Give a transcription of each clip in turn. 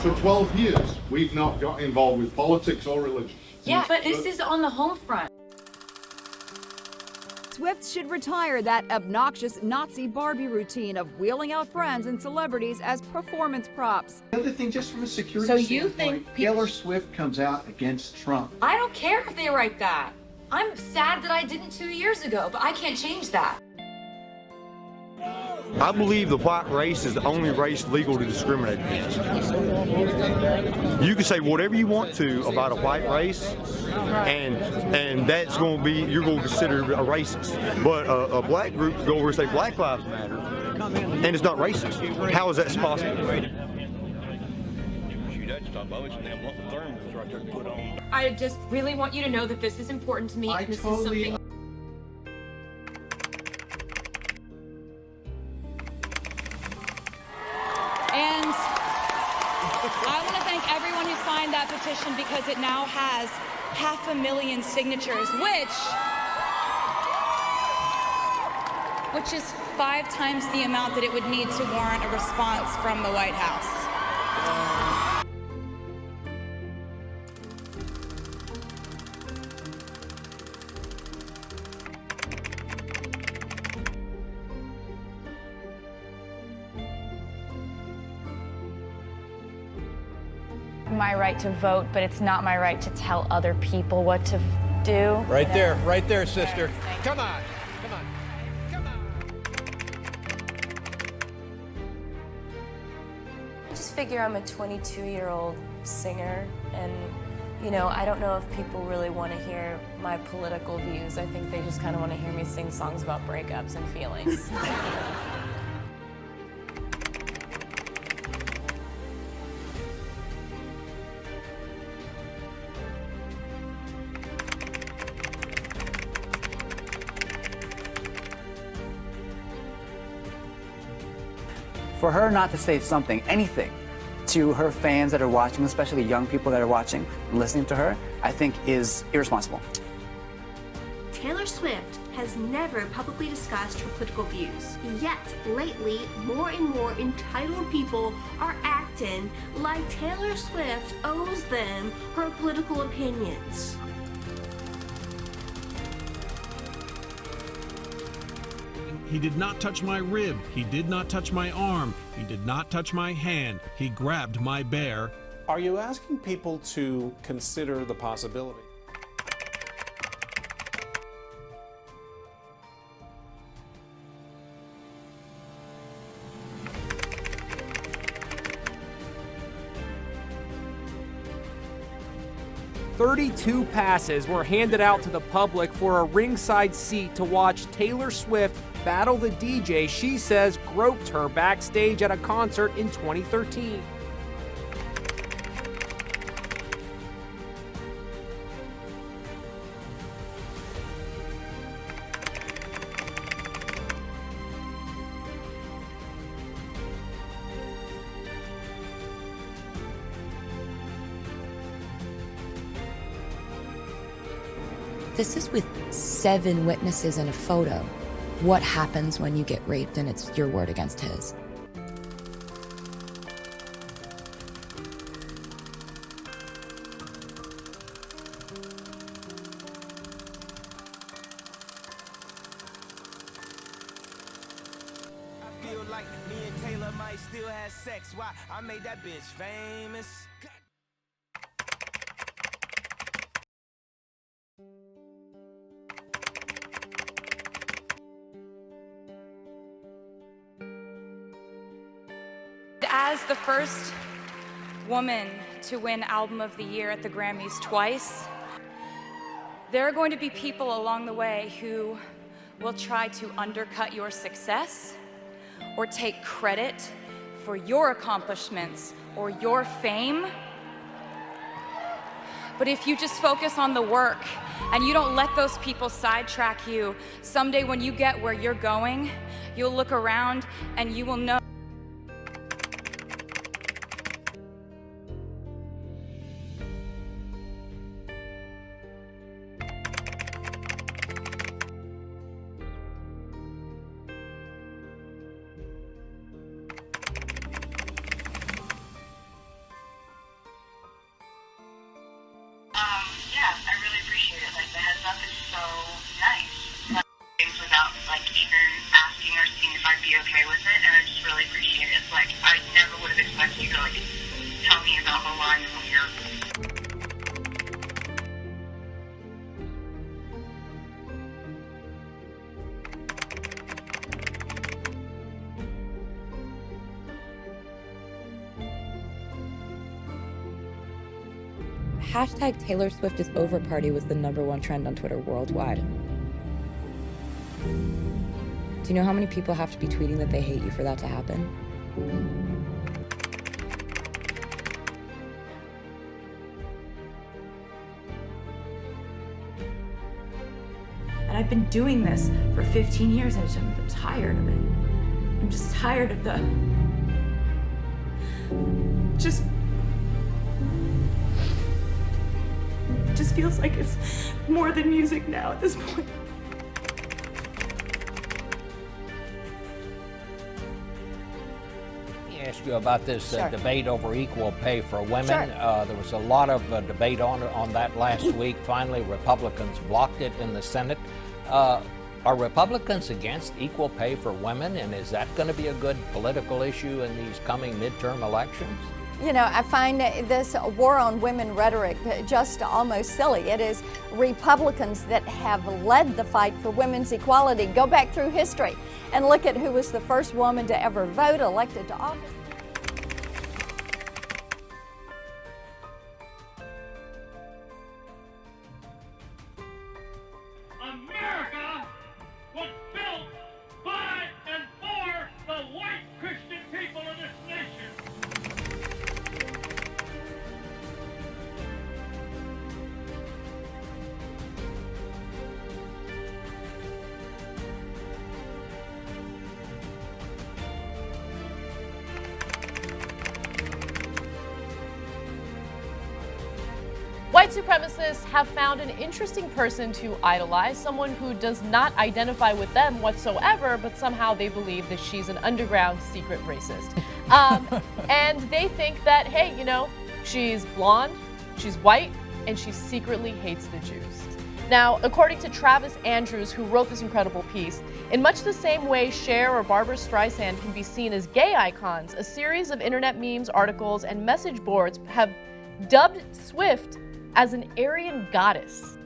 For 12 years, we've not got involved with politics or religion. Yeah, but this is on the home front. Swift should retire that obnoxious Nazi Barbie routine of wheeling out friends and celebrities as performance props. The other thing, just from a security So you standpoint, think Taylor Swift comes out against Trump. I don't care if they write that. I'm sad that I didn't 2 years ago, but I can't change that. I believe the white race is the only race legal to discriminate against. You can say whatever you want to about a white race, and that's going to be, you're going to consider a racist. But a black group go over and say Black Lives Matter, and it's not racist. How is that possible? I just really want you to know that this is important to me. I This totally is something. And I want to thank everyone who signed that petition, because it now has 500,000 signatures, which is 5 times the amount that it would need to warrant a response from the White House. My right to vote, but it's not my right to tell other people what to do. Right there, sister. Come on, come on, come on. I just figure I'm a 22-year-old singer, and, you know, I don't know if people really want to hear my political views. I think they just kind of want to hear me sing songs about breakups and feelings. For her not to say something, anything, to her fans that are watching, especially young people that are watching and listening to her, I think is irresponsible. Taylor Swift has never publicly discussed her political views. Yet, lately, more and more entitled people are acting like Taylor Swift owes them her political opinions. He did not touch my rib. He did not touch my arm. He did not touch my hand. He grabbed my bear. Are you asking people to consider the possibility? "32 passes were handed out to the public for a ringside seat to watch Taylor Swift battle the DJ she says groped her backstage at a concert in 2013. This is with 7 witnesses and a photo. What happens when you get raped and it's your word against his? I feel like me and Taylor might still have sex. Why? I made that bitch famous. As the first woman to win Album of the Year at the Grammys twice, there are going to be people along the way who will try to undercut your success or take credit for your accomplishments or your fame. But if you just focus on the work and you don't let those people sidetrack you, someday when you get where you're going, you'll look around and you will know. okay with it, and I just really appreciate it. Like, I never would have expected you to, like, tell me about the line from here. Hashtag Taylor Swift is over party was the #1 trend on Twitter worldwide. Do you know how many people have to be tweeting that they hate you for that to happen? And I've been doing this for 15 years and I'm tired of it. I'm just tired of the... It just feels like it's more than music now at this point. Let me ask you about this Sure. debate over equal pay for women. Sure. There was a lot of debate on that last week. Finally, Republicans blocked it in the Senate. Are Republicans against equal pay for women, and is that going to be a good political issue in these coming midterm elections? You know, I find this war on women rhetoric just almost silly. It is Republicans that have led the fight for women's equality. Go back through history and look at who was the first woman to ever vote, elected to office. America was built by and for the white Christian people of this nation. White supremacists have found an interesting person to idolize, someone who does not identify with them whatsoever, but somehow they believe that she's an underground secret racist. And they think that, hey, you know, she's blonde, she's white, and she secretly hates the Jews. Now, according to Travis Andrews, who wrote this incredible piece, in much the same way Cher or Barbara Streisand can be seen as gay icons, a series of internet memes, articles, and message boards have dubbed Swift as an Aryan goddess.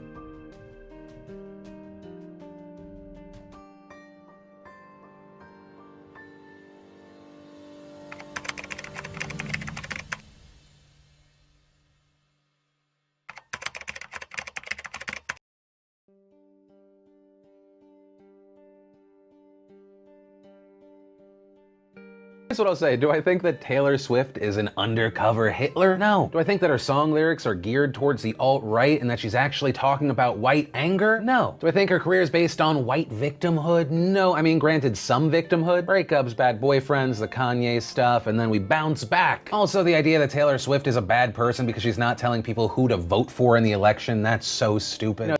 Here's what I'll say. Do I think that Taylor Swift is an undercover Hitler? No. Do I think that her song lyrics are geared towards the alt-right and that she's actually talking about white anger? No. Do I think her career is based on white victimhood? No. I mean, granted, some victimhood. Breakups, bad boyfriends, the Kanye stuff, and then we bounce back. Also, the idea that Taylor Swift is a bad person because she's not telling people who to vote for in the election, that's so stupid.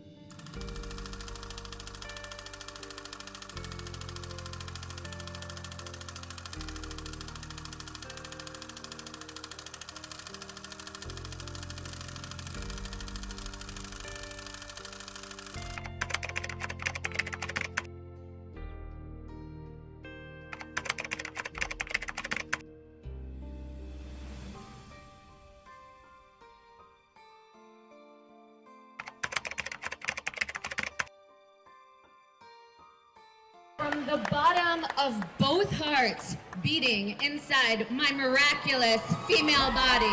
From the bottom of both hearts beating inside my miraculous female body,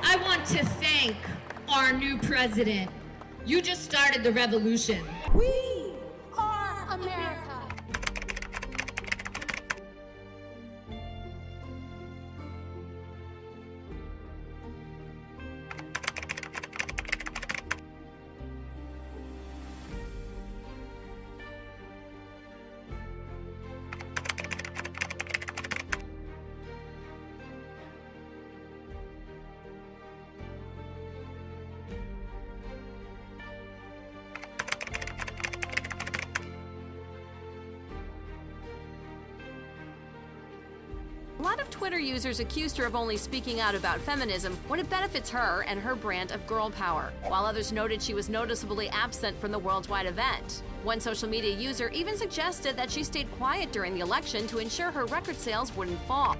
I want to thank our new president. You just started the revolution. We are America. A lot of Twitter users accused her of only speaking out about feminism when it benefits her and her brand of girl power, while others noted she was noticeably absent from the worldwide event. One social media user even suggested that she stayed quiet during the election to ensure her record sales wouldn't fall.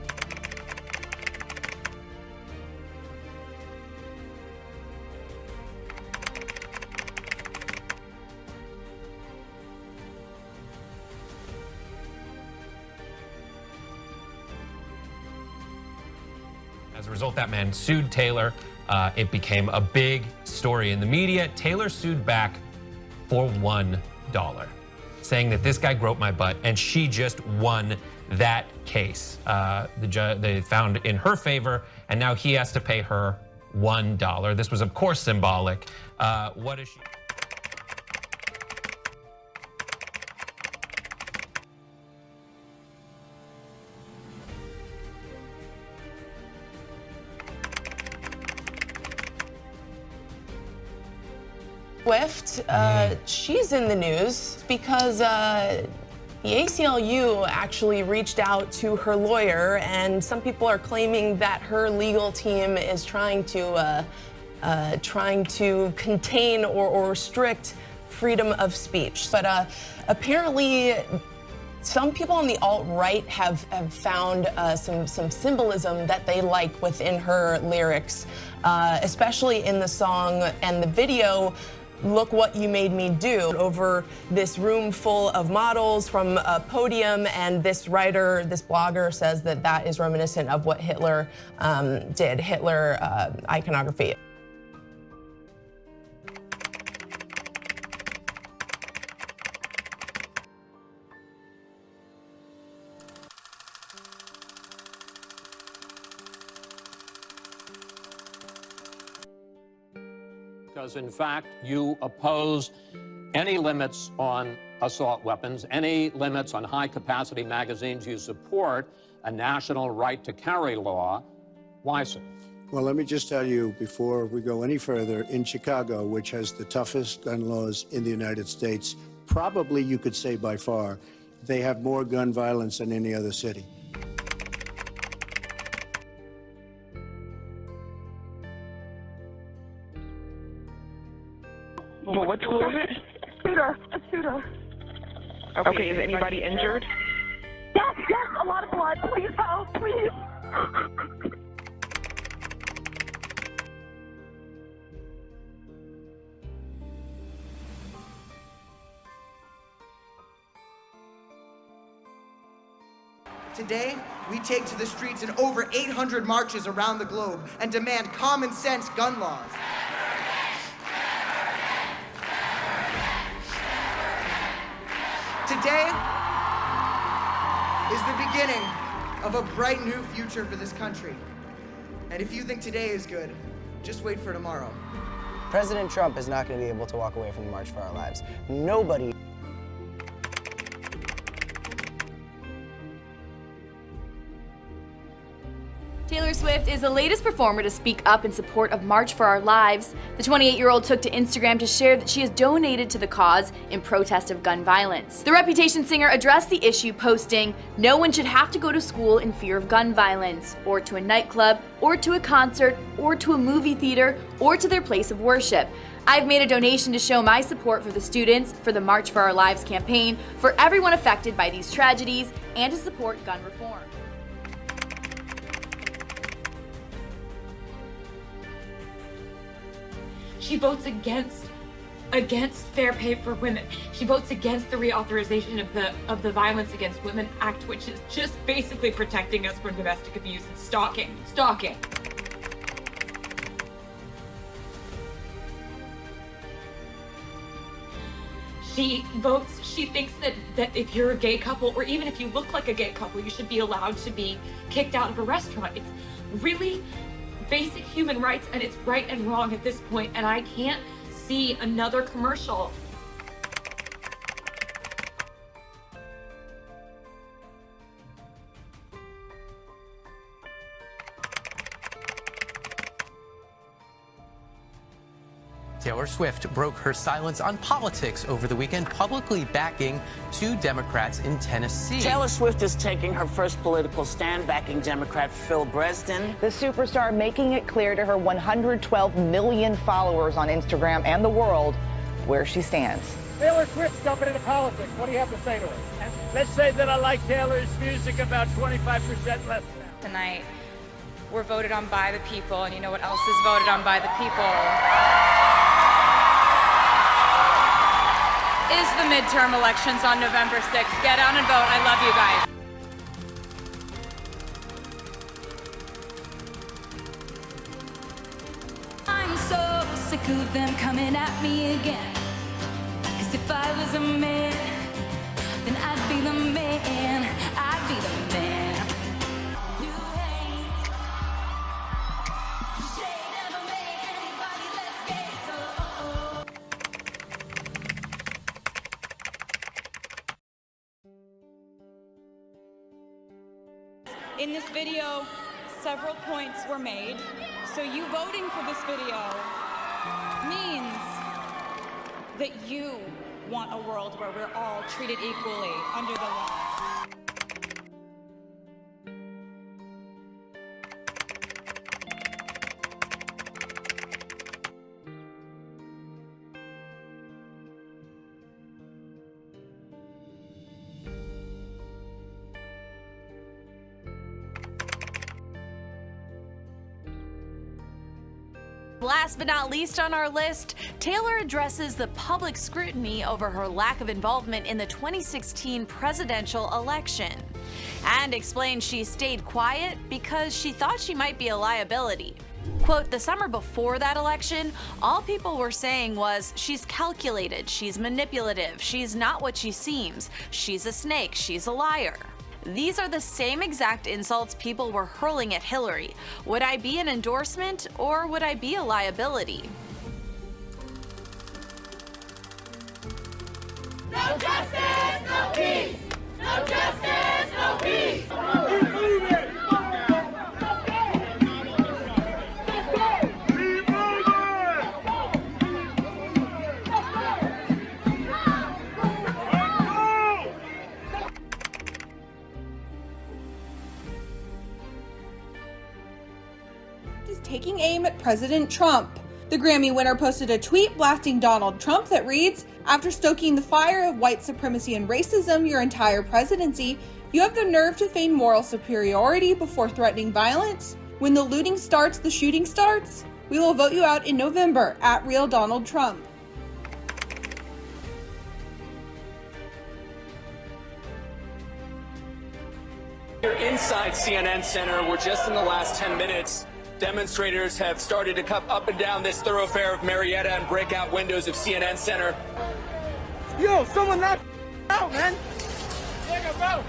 As a result, that man sued Taylor. It became a big story in the media. Taylor sued back for $1, saying that this guy groped my butt, and she just won that case. They found in her favor, and now he has to pay her $1. This was, of course, symbolic. What is she? Swift, she's in the news because the ACLU actually reached out to her lawyer, and some people are claiming that her legal team is trying to contain or restrict freedom of speech. But apparently, some people on the alt-right have found some symbolism that they like within her lyrics, especially in the song and the video. Look what you made me do, over this room full of models from a podium, and this writer, this blogger says that that is reminiscent of what Hitler did, Hitler iconography. Because, in fact, you oppose any limits on assault weapons, any limits on high-capacity magazines. You support a national right-to-carry law. Why so? Well, let me just tell you, before we go any further, in Chicago, which has the toughest gun laws in the United States, probably you could say by far, they have more gun violence than any other city. Well, what school is it? A shooter. Okay, is anybody injured? Yes, a lot of blood. Please help, please. Today, we take to the streets in over 800 marches around the globe and demand common sense gun laws. Today is the beginning of a bright new future for this country. And if you think today is good, just wait for tomorrow. President Trump is not going to be able to walk away from the March for Our Lives. Nobody. Taylor Swift is the latest performer to speak up in support of March for Our Lives. The 28-year-old took to Instagram to share that she has donated to the cause in protest of gun violence. The Reputation singer addressed the issue, posting, "No one should have to go to school in fear of gun violence, or to a nightclub, or to a concert, or to a movie theater, or to their place of worship. I've made a donation to show my support for the students, for the March for Our Lives campaign, for everyone affected by these tragedies, and to support gun reform." She votes against fair pay for women. She votes against the reauthorization of the Violence Against Women Act, which is just basically protecting us from domestic abuse and stalking. She thinks that if you're a gay couple, or even if you look like a gay couple, you should be allowed to be kicked out of a restaurant. It's really basic human rights, and it's right and wrong at this point, and I can't see another commercial. Taylor Swift broke her silence on politics over the weekend, publicly backing 2 Democrats in Tennessee. Taylor Swift is taking her first political stand, backing Democrat Phil Bresden. The superstar making it clear to her 112 million followers on Instagram and the world where she stands. Taylor Swift's jumping into politics. What do you have to say to her? Let's say that I like Taylor's music about 25% less. Tonight, we're voted on by the people, and you know what else is voted on by the people? Is the midterm elections on November 6th. Get out and vote. I love you guys. I'm so sick of them coming at me again. 'Cause if I was a man, then I'd be the man. I'd be the man. You hate. They never made anybody less gay, so In this video, several points were made, so you voting for this video means that you want a world where we're all treated equally under the law. Last but not least on our list, Taylor addresses the public scrutiny over her lack of involvement in the 2016 presidential election and explains she stayed quiet because she thought she might be a liability. Quote, the summer before that election, all people were saying was, she's calculated, she's manipulative, she's not what she seems, she's a snake, she's a liar. These are the same exact insults people were hurling at Hillary. Would I be an endorsement or would I be a liability? no justice, no peace. No justice, no peace. Keep moving. Is taking aim at President Trump. The Grammy winner posted a tweet blasting Donald Trump that reads, "After stoking the fire of white supremacy and racism your entire presidency, you have the nerve to feign moral superiority before threatening violence? When the looting starts, the shooting starts? We will vote you out in November at Real Donald Trump." Here inside CNN Center, we're just in the last 10 minutes. Demonstrators have started to come up and down this thoroughfare of Marietta and break out windows of CNN Center. Yo, someone knock out, man. Take a vote.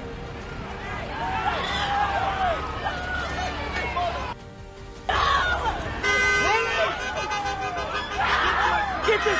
Get this